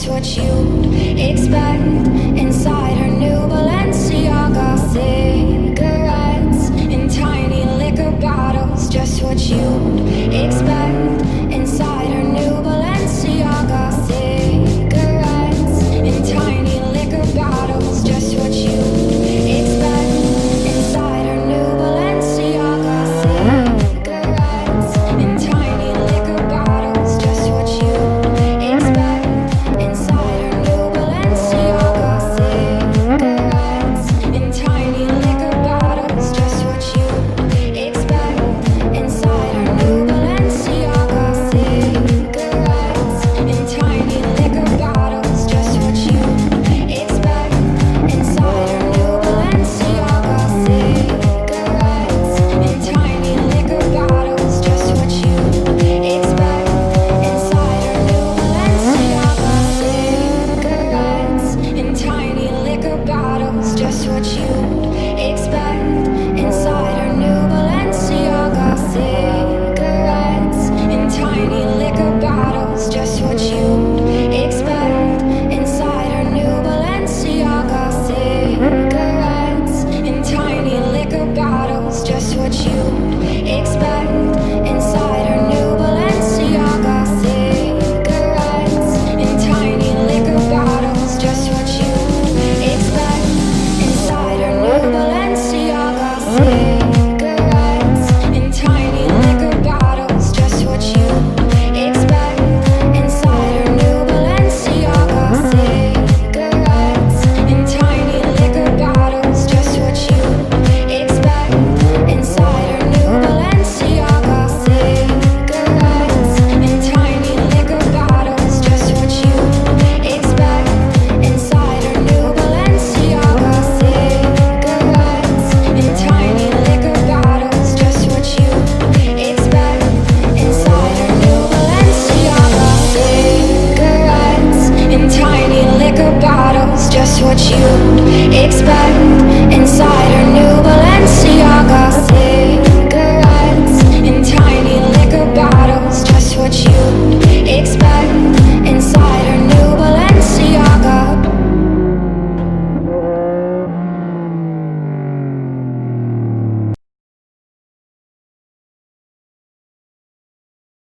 just what you'd expect. Inside her new Balenciaga, cigarettes in tiny liquor bottles, just what you'd expect. Inside her new Balenciaga, cigarettes in tiny liquor bottles, just what you'd expect. Inside her new Balenciaga, cigarettes in tiny liquor bottles, just what you'd expect. Inside her new Balenciaga, cigarettes in tiny liquor bottles, just what you'd expect. Inside her new Balenciaga, cigarettes in tiny liquor bottles, just what you'd expect. Inside her new Balenciaga, cigarettes in tiny liquor bottles, just what you'd expect. Inside her new Balenciaga, cigarettes in tiny liquor bottles, just what you'd expect. Inside her new Balenciaga, cigarettes in tiny liquor bottles, just what you'd expect. Inside her new Balenciaga, cigarettes in tiny liquor bottles, just what you'd expect.